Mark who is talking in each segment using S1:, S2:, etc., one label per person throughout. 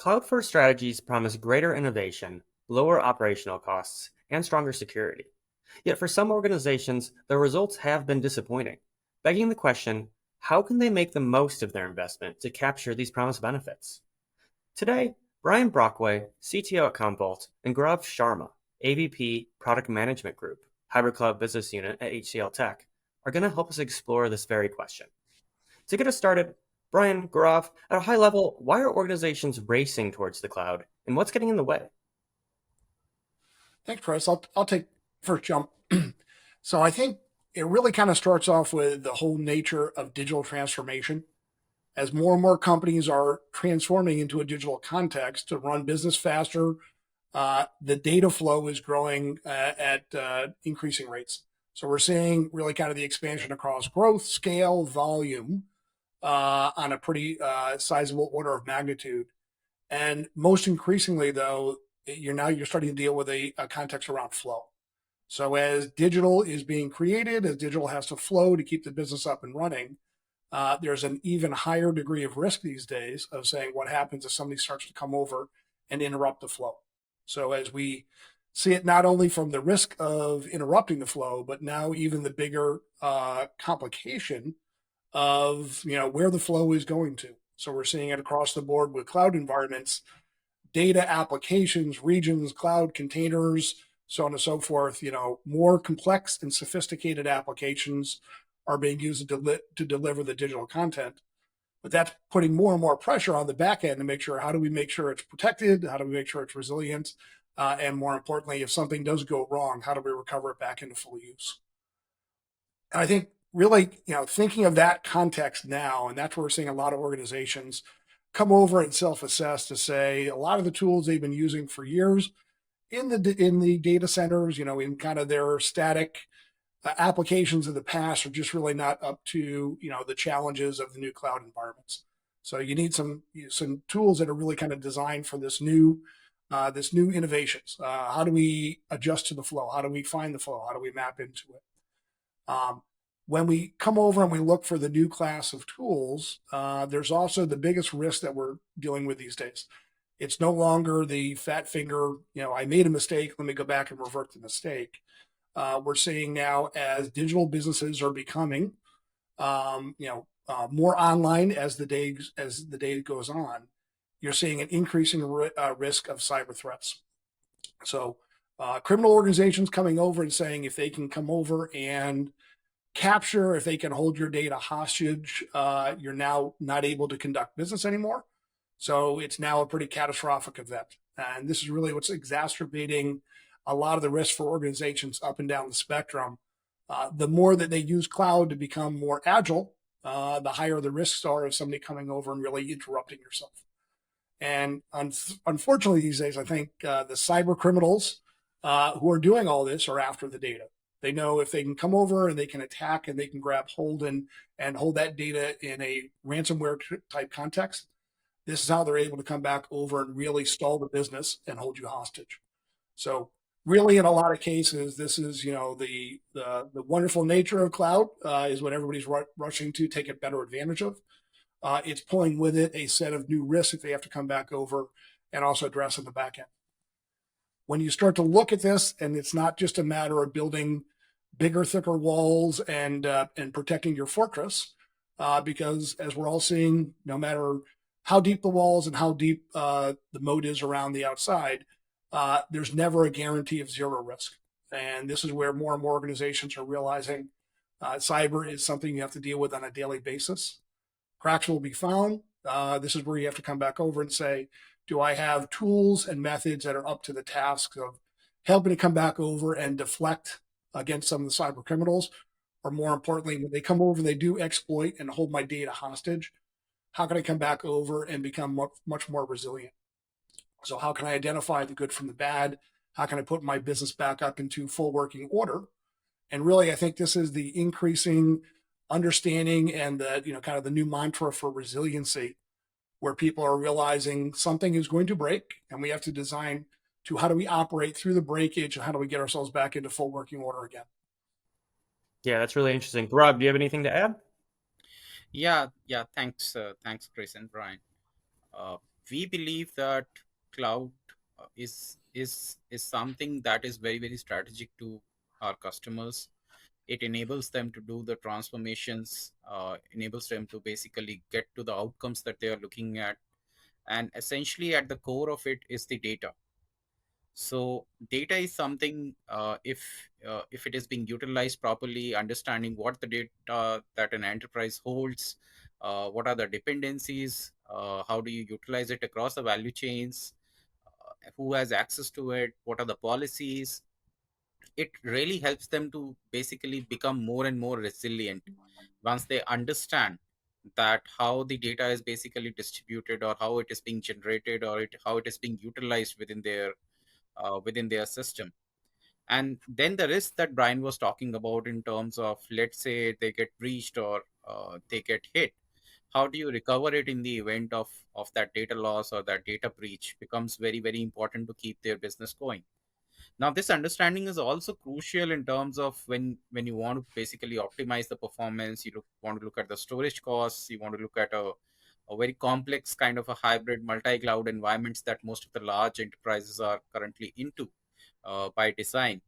S1: Cloud-first strategies promise greater innovation, lower operational costs, and stronger security. Yet for some organizations, the results have been disappointing, begging the question, how can they make the most of their investment to capture these promised benefits? Today, Brian Brockway, CTO at Commvault, and Gaurav Sharma, AVP Product Management Group, Hybrid Cloud Business Unit at HCLTech, are going to help us explore this very question. To get us started, Brian, Gaurav, at a high level, why are organizations racing towards the cloud, and what's getting in the way?
S2: Thanks, Chris. I'll take first jump. So I think it really kind of starts off with the whole nature of digital transformation. As more and more companies are transforming into a digital context to run business faster, the data flow is growing at increasing rates. So we're seeing really kind of the expansion across growth, scale, volume on a pretty sizable order of magnitude. And most increasingly, though, you're starting to deal with a context around flow. So as digital is being created, as digital has to flow to keep the business up and running, there's an even higher degree of risk these days of saying what happens if somebody starts to come over and interrupt the flow. So as we see it not only from the risk of interrupting the flow, but now even the bigger complication of where the flow is going to. So we're seeing it across the board with cloud environments, data applications, regions, cloud containers, so on and so forth. More complex and sophisticated applications are being used to deliver the digital content. But that's putting more and more pressure on the back end to make sure, how do we make sure it's protected? How do we make sure it's resilient? And more importantly, if something does go wrong, how do we recover it back into full use? And I think really, thinking of that context now, and that's where we're seeing a lot of organizations come over and self-assess to say a lot of the tools they've been using for years in the data centers, in kind of their static applications of the past are just really not up to the challenges of the new cloud environments. So you need some tools that are really kind of designed for this new innovations. How do we adjust to the flow? How do we find the flow? How do we map into it? Um, when we come over and we look for the new class of tools, there's also the biggest risk that we're dealing with these days. It's no longer the fat finger, I made a mistake, let me go back and revert the mistake. We're seeing now as digital businesses are becoming, more online as the day goes on, you're seeing an increasing risk of cyber threats. So criminal organizations coming over and saying if they can come over and capture, if they can hold your data hostage, you're now not able to conduct business anymore. So it's now a pretty catastrophic event. And this is really what's exacerbating a lot of the risk for organizations up and down the spectrum. The more that they use cloud to become more agile, the higher the risks are of somebody coming over and really interrupting yourself. And unfortunately, these days, I think the cyber criminals who are doing all this are after the data. They know if they can come over and they can attack and they can grab hold and hold that data in a ransomware type context, this is how they're able to come back over and really stall the business and hold you hostage. So really, in a lot of cases, this is the wonderful nature of cloud is what everybody's rushing to take a better advantage of. It's pulling with it a set of new risks that they have to come back over and also address in the back end. When you start to look at this, and it's not just a matter of building bigger, thicker walls and protecting your fortress, because as we're all seeing, no matter how deep the walls and how deep the moat is around the outside, there's never a guarantee of zero risk. And this is where more and more organizations are realizing cyber is something you have to deal with on a daily basis. Cracks will be found. This is where you have to come back over and say, do I have tools and methods that are up to the task of helping to come back over and deflect against some of the cyber criminals? Or more importantly, when they come over, they do exploit and hold my data hostage. How can I come back over and become much more resilient? So how can I identify the good from the bad? How can I put my business back up into full working order? And really, I think this is the increasing understanding and the, kind of the new mantra for resiliency, where people are realizing something is going to break and we have to design to how do we operate through the breakage and how do we get ourselves back into full working order again.
S1: Yeah, that's really interesting. Rob, do you have anything to add?
S3: Yeah, thanks, Chris and Brian. Uh, we believe that cloud is something that is very very strategic to our customers. It enables them to do the transformations, enables them to basically get to the outcomes that they are looking at, and essentially at the core of it is the data. So data is something, if it is being utilized properly, understanding what the data that an enterprise holds, what are the dependencies, how do you utilize it across the value chains, who has access to it, what are the policies. It really helps them to basically become more and more resilient once they understand that how the data is basically distributed, or how it is being generated, or how it is being utilized within their system. And then the risk that Brian was talking about in terms of, let's say they get breached, or they get hit, how do you recover it in the event of that data loss or that data breach becomes very very important to keep their business going. Now this understanding is also crucial in terms of when you want to basically optimize the performance. Want to look at the storage costs, you want to look at a very complex kind of a hybrid multi-cloud environments that most of the large enterprises are currently into by design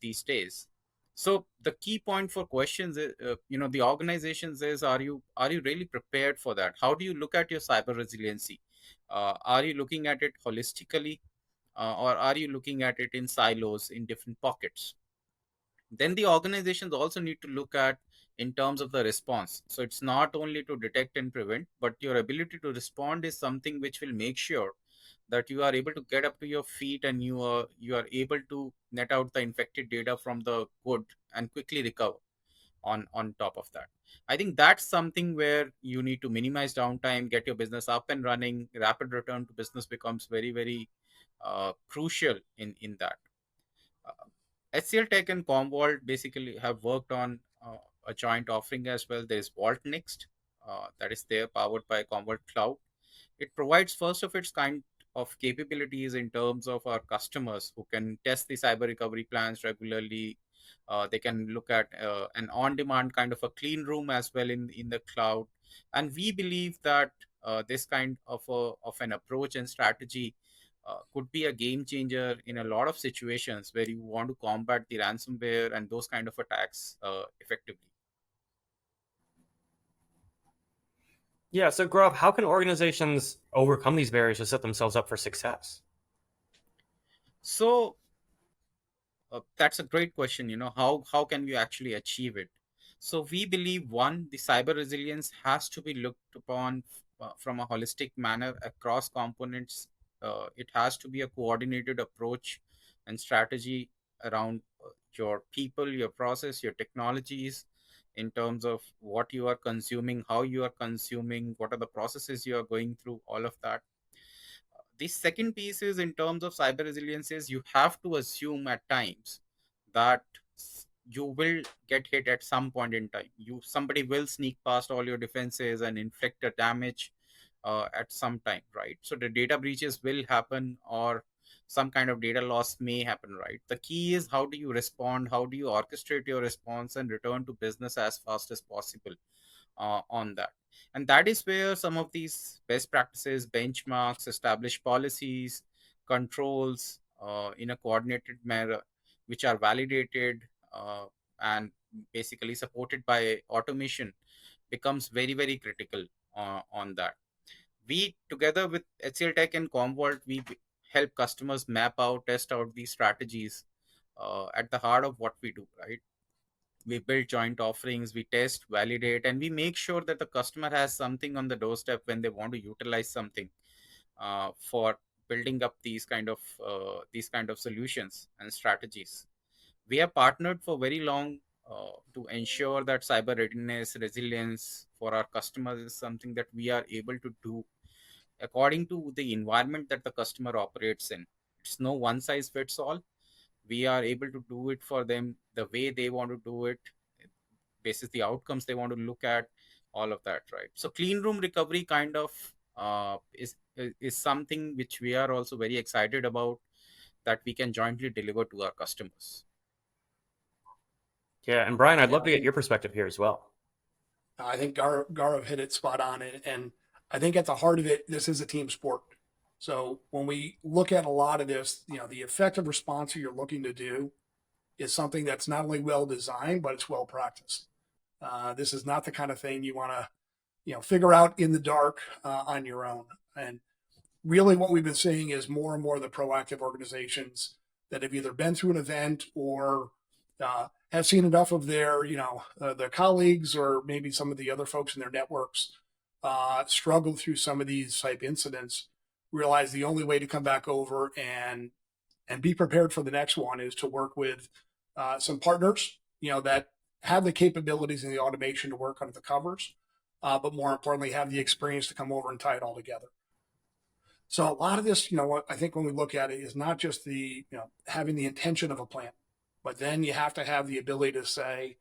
S3: these days. So the key point for questions is, the organizations is, are you really prepared for that? How do you look at your cyber resiliency? Are you looking at it holistically, or are you looking at it in silos in different pockets? Then the organizations also need to look at in terms of the response. So it's not only to detect and prevent, but your ability to respond is something which will make sure that you are able to get up to your feet, and you are able to net out the infected data from the good and quickly recover on top of that. I think that's something where you need to minimize downtime, get your business up and running. Rapid return to business becomes very very crucial in that. HCLTech and Commvault basically have worked on a joint offering as well. There's Vault Next, that is there, powered by Commvault Cloud. It provides first of its kind of capabilities in terms of our customers who can test the cyber recovery plans regularly. They can look at an on-demand kind of a clean room as well in the cloud. And we believe that this kind of an approach and strategy could be a game changer in a lot of situations where you want to combat the ransomware and those kind of attacks effectively.
S1: Yeah, so Gaurav, how can organizations overcome these barriers to set themselves up for success?
S3: So that's a great question. How can we actually achieve it? So we believe, one, the cyber resilience has to be looked upon from a holistic manner across components. It has to be a coordinated approach and strategy around your people, your process, your technologies, in terms of what you are consuming, how you are consuming, what are the processes you are going through, all of that. The second piece is, in terms of cyber resilience, is you have to assume at times that you will get hit at some point in time. Somebody will sneak past all your defenses and inflict a damage at some time, right? So the data breaches will happen, or some kind of data loss may happen, right? The key is, how do you respond, how do you orchestrate your response and return to business as fast as possible on that. And that is where some of these best practices, benchmarks, established policies, controls in a coordinated manner, which are validated and basically supported by automation, becomes very, very critical on that. We, together with HCLTech and Commvault, help customers map out, test out these strategies at the heart of what we do, right? We build joint offerings, we test, validate, and we make sure that the customer has something on the doorstep when they want to utilize something for building up these kind of solutions and strategies. We have partnered for very long to ensure that cyber readiness, resilience for our customers is something that we are able to do according to the environment that the customer operates in. It's no one size fits all. We are able to do it for them the way they want to do it, basis the outcomes they want to look at, all of that, right? So clean room recovery kind of is something which we are also very excited about, that we can jointly deliver to our customers.
S1: Yeah, and Brian, I'd
S2: Yeah,
S1: love to get your perspective here as well.
S2: I think Gaurav hit it spot on, and I think at the heart of it, this is a team sport. So when we look at a lot of this, the effective response that you're looking to do is something that's not only well designed, but it's well practiced. This is not the kind of thing you want to, figure out in the dark on your own. And really what we've been seeing is more and more of the proactive organizations that have either been through an event or have seen enough of their colleagues or maybe some of the other folks in their networks struggle through some of these type incidents, realize the only way to come back over and be prepared for the next one is to work with some partners, that have the capabilities and the automation to work under the covers, but more importantly, have the experience to come over and tie it all together. So a lot of this, I think when we look at it is not just having the intention of a plan, but then you have to have the ability to say,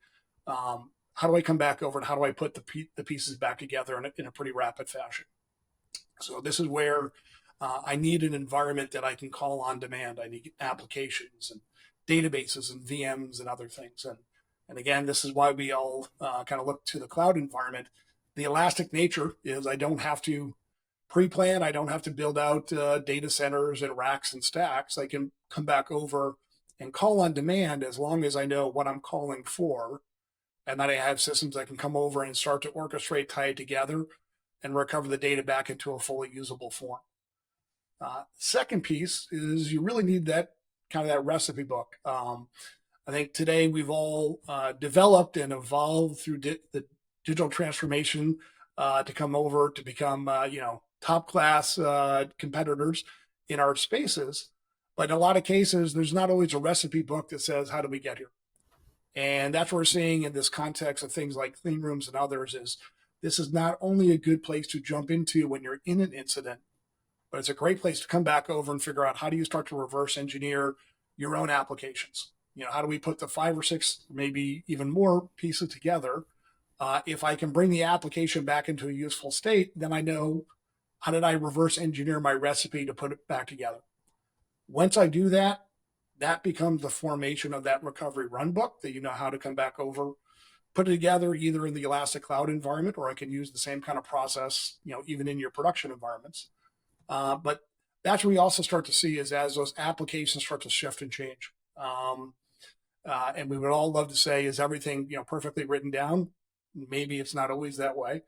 S2: how do I come back over and how do I put the pieces back together in a pretty rapid fashion? So this is where I need an environment that I can call on demand. I need applications and databases and VMs and other things. And again, this is why we all kind of look to the cloud environment. The elastic nature is I don't have to pre-plan. I don't have to build out data centers and racks and stacks. I can come back over and call on demand as long as I know what I'm calling for, and that I have systems that can come over and start to orchestrate, tie it together, and recover the data back into a fully usable form. Second piece is you really need that kind of that recipe book. I think today we've all developed and evolved through the digital transformation to come over to become, top class competitors in our spaces. But in a lot of cases, there's not always a recipe book that says, how do we get here? And that's what we're seeing in this context of things like clean rooms and others is this is not only a good place to jump into when you're in an incident, but it's a great place to come back over and figure out how do you start to reverse engineer your own applications? How do we put the 5 or 6, maybe even more pieces together? If I can bring the application back into a useful state, then I know how did I reverse engineer my recipe to put it back together. Once I do that, that becomes the formation of that recovery run book that you know how to come back over, put it together either in the Elastic Cloud environment, or I can use the same kind of process, even in your production environments. But that's what we also start to see is as those applications start to shift and change. And we would all love to say, is everything perfectly written down? Maybe it's not always that way.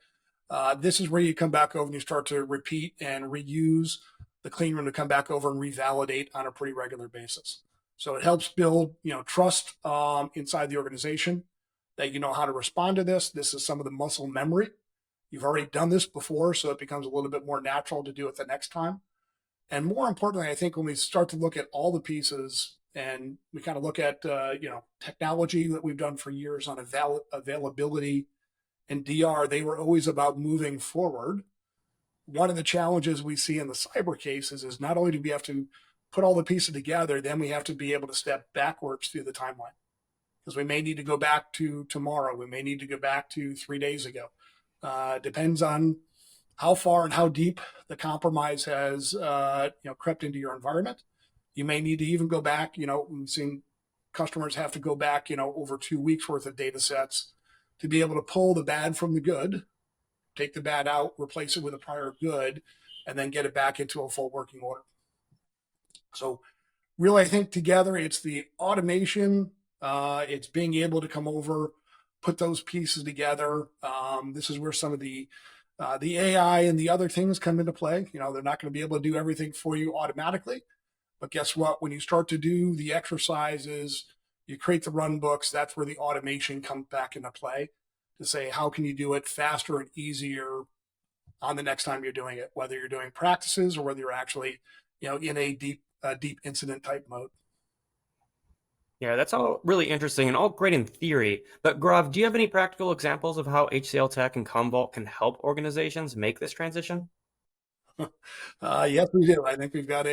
S2: This is where you come back over and you start to repeat and reuse the clean room to come back over and revalidate on a pretty regular basis. So it helps build trust inside the organization that you know how to respond to this. This is some of the muscle memory. You've already done this before, so it becomes a little bit more natural to do it the next time. And more importantly, I think when we start to look at all the pieces and we kind of look at technology that we've done for years on availability and DR, they were always about moving forward. One of the challenges we see in the cyber cases is not only do we have to put all the pieces together, then we have to be able to step backwards through the timeline. Because we may need to go back to tomorrow. We may need to go back to 3 days ago. Depends on how far and how deep the compromise has crept into your environment. You may need to even go back. We've seen customers have to go back over 2 weeks worth of data sets to be able to pull the bad from the good, take the bad out, replace it with a prior good, and then get it back into a full working order. So really, I think together it's the automation, it's being able to come over, put those pieces together. This is where some of the AI and the other things come into play. They're not going to be able to do everything for you automatically, but guess what? When you start to do the exercises, you create the run books, that's where the automation comes back into play to say, how can you do it faster and easier on the next time you're doing it, whether you're doing practices or whether you're actually, in a deep incident type mode.
S1: Yeah, that's all really interesting and all great in theory. But Gaurav, do you have any practical examples of how HCLTech and Commvault can help organizations make this transition?
S2: Yes, we do. I think we've got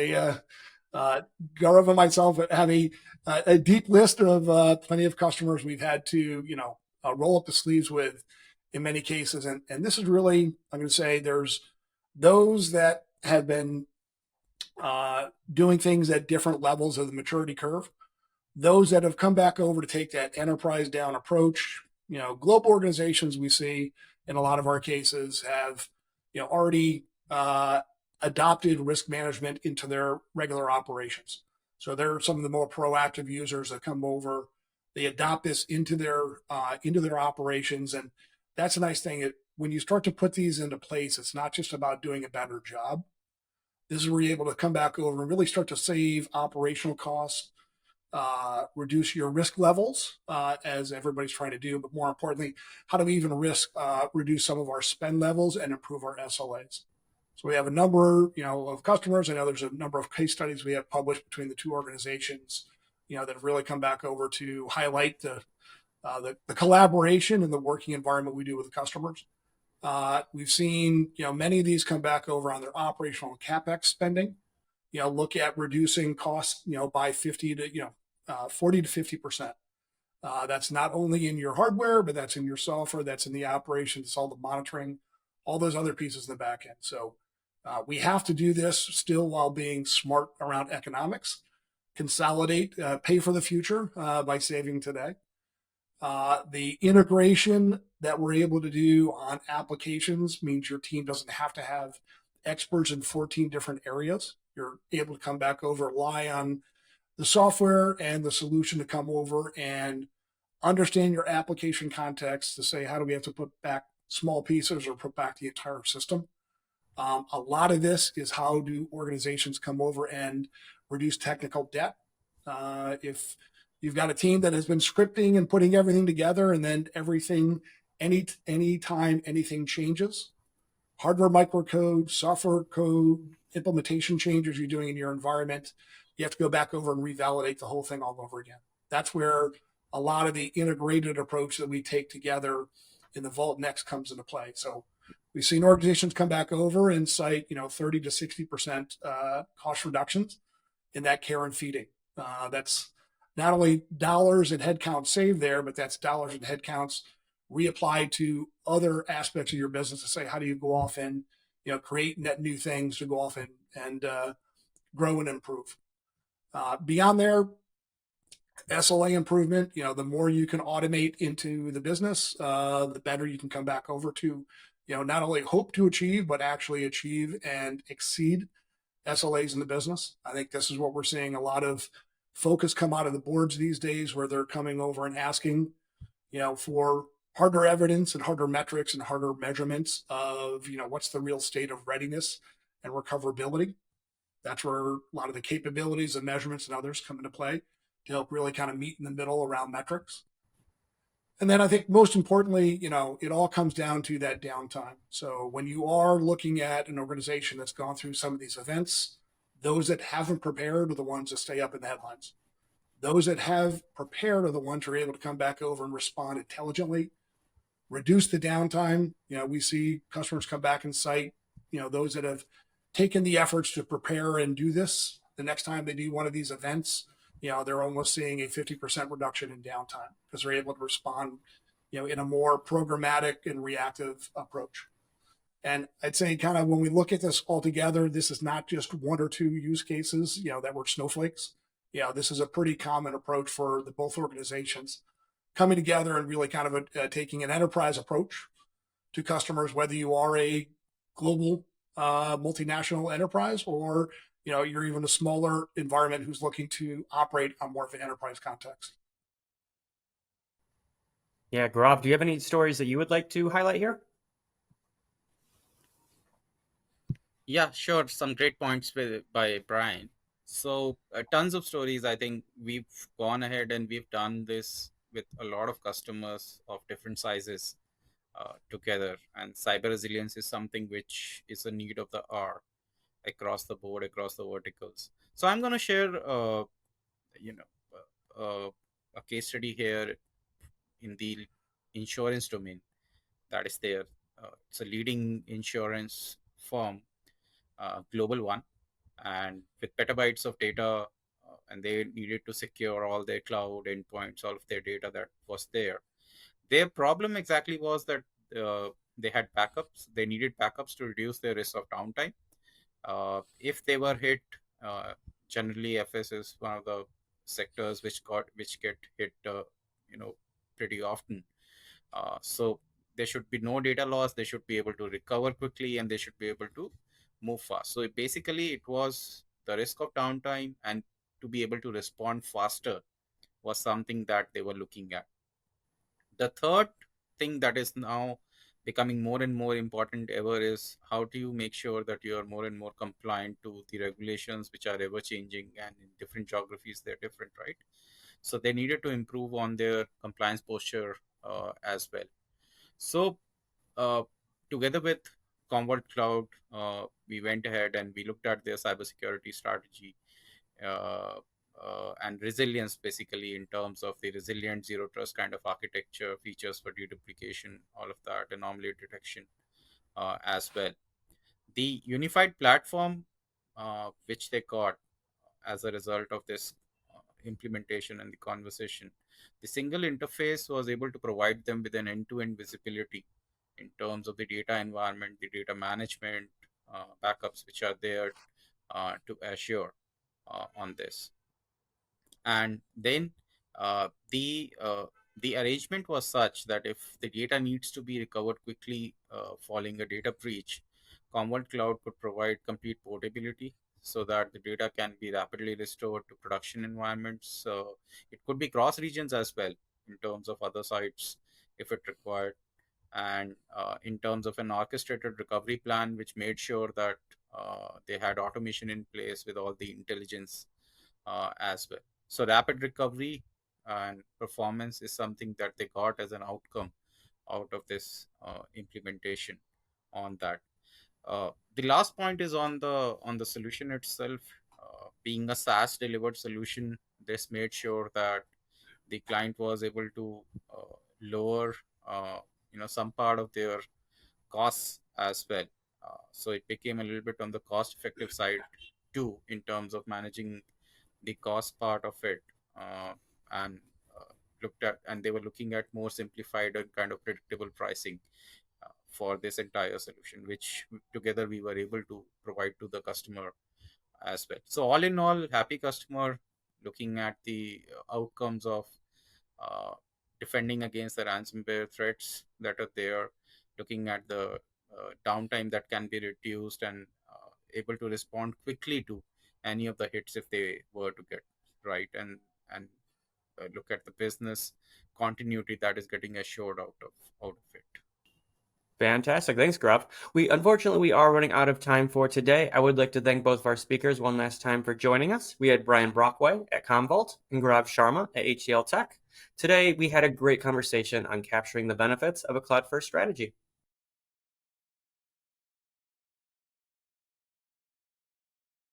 S2: Gaurav and myself have a deep list of plenty of customers we've had to, roll up the sleeves with in many cases. And this is really, I'm going to say there's those that have been doing things at different levels of the maturity curve. Those that have come back over to take that enterprise down approach, global organizations we see in a lot of our cases have, already adopted risk management into their regular operations. So they're some of the more proactive users that come over. They adopt this into their operations, and that's a nice thing. When you start to put these into place, it's not just about doing a better job. This is where you're able to come back over and really start to save operational costs, reduce your risk levels, as everybody's trying to do. But more importantly, how do we even reduce some of our spend levels and improve our SLAs? So we have a number, of customers. I know there's a number of case studies we have published between the two organizations, that have really come back over to highlight the collaboration and the working environment we do with the customers. We've seen, many of these come back over on their operational and CapEx spending. Look at reducing costs, by 40 to 50%. That's not only in your hardware, but that's in your software, that's in the operations, it's all the monitoring, all those other pieces in the back end. So we have to do this still while being smart around economics, consolidate, pay for the future by saving today. The integration that we're able to do on applications means your team doesn't have to have experts in 14 different areas. You're able to come back over, rely on the software and the solution to come over and understand your application context to say, how do we have to put back small pieces or put back the entire system? A lot of this is how do organizations come over and reduce technical debt. If you've got a team that has been scripting and putting everything together, and then any time anything changes, hardware microcode, software code, implementation changes you're doing in your environment, you have to go back over and revalidate the whole thing all over again. That's where a lot of the integrated approach that we take together in the Vault Next comes into play. So we've seen organizations come back over and cite, 30 to 60% cost reductions in that care and feeding. That's not only dollars and headcount saved there, but that's dollars and headcounts reapplied to other aspects of your business to say, how do you go off and, create net new things to go off and grow and improve. Beyond there, SLA improvement, the more you can automate into the business, the better you can come back over to, not only hope to achieve, but actually achieve and exceed SLAs in the business. I think this is what we're seeing a lot of focus come out of the boards these days, where they're coming over and asking, for harder evidence and harder metrics and harder measurements of, what's the real state of readiness and recoverability. That's where a lot of the capabilities and measurements and others come into play to help really kind of meet in the middle around metrics. And then I think most importantly, it all comes down to that downtime. So when you are looking at an organization that's gone through some of these events, those that haven't prepared are the ones that stay up in the headlines. Those that have prepared are the ones who are able to come back over and respond intelligently, reduce the downtime. We see customers come back and cite, those that have taken the efforts to prepare and do this. The next time they do one of these events, they're almost seeing a 50% reduction in downtime because they're able to respond, in a more programmatic and reactive approach. And I'd say kind of when we look at this all together, this is not just one or two use cases, that were snowflakes. This is a pretty common approach for both organizations coming together and really kind of taking an enterprise approach to customers, whether you are a global multinational enterprise or you're even a smaller environment who's looking to operate on more of an enterprise context.
S1: Yeah, Gaurav, do you have any stories that you would like to highlight here?
S3: Yeah, sure. Some great points by Brian. So, tons of stories. I think we've gone ahead and we've done this with a lot of customers of different sizes together. And cyber resilience is something which is a need of the hour across the board, across the verticals. So, I'm going to share, you know, a case study here in the insurance domain that is there. It's a leading insurance firm, global one, and with petabytes of data, and they needed to secure all their cloud endpoints, all of their data that was there. Their problem exactly was that they had backups. They needed backups to reduce their risk of downtime. If they were hit, generally FS is one of the sectors which get hit, pretty often. So there should be no data loss. They should be able to recover quickly, and they should be able to move fast. So basically, it was the risk of downtime and to be able to respond faster was something that they were looking at. The third thing that is now becoming more and more important ever is how do you make sure that you are more and more compliant to the regulations which are ever changing, and in different geographies they're different, right? So they needed to improve on their compliance posture as well. So uh, together with Commvault Cloud, we went ahead and we looked at their cybersecurity strategy uh, and resilience, basically in terms of the resilient zero trust kind of architecture, features for deduplication, all of that, anomaly detection as well. The unified platform which they got as a result of this implementation and the conversation, the single interface was able to provide them with an end-to-end visibility in terms of the data environment, the data management, backups which are there to assure on this. And then the arrangement was such that if the data needs to be recovered quickly following a data breach, Commvault Cloud could provide complete portability so that the data can be rapidly restored to production environments. It could be cross regions as well in terms of other sites if it required, and in terms of an orchestrated recovery plan which made sure that they had automation in place with all the intelligence as well. So rapid recovery and performance is something that they got as an outcome out of this implementation on that. The last point is on the solution itself. Being a SaaS delivered solution, this made sure that the client was able to lower uh, some part of their costs as well. So it became a little bit on the cost effective side too in terms of managing the cost part of it, and looked at, and they were looking at more simplified and kind of predictable pricing for this entire solution, which together we were able to provide to the customer as well. So all in all, happy customer, looking at the outcomes of uh, defending against the ransomware threats that are there, looking at the downtime that can be reduced, and able to respond quickly to any of the hits if they were to get right, and look at the business continuity that is getting assured out of it.
S1: Fantastic. Thanks, Gaurav. We are running out of time for today. I would like to thank both of our speakers one last time for joining us. We had Brian Brockway at Commvault and Gaurav Sharma at HCLTech. Today, we had a great conversation on capturing the benefits of a cloud-first strategy.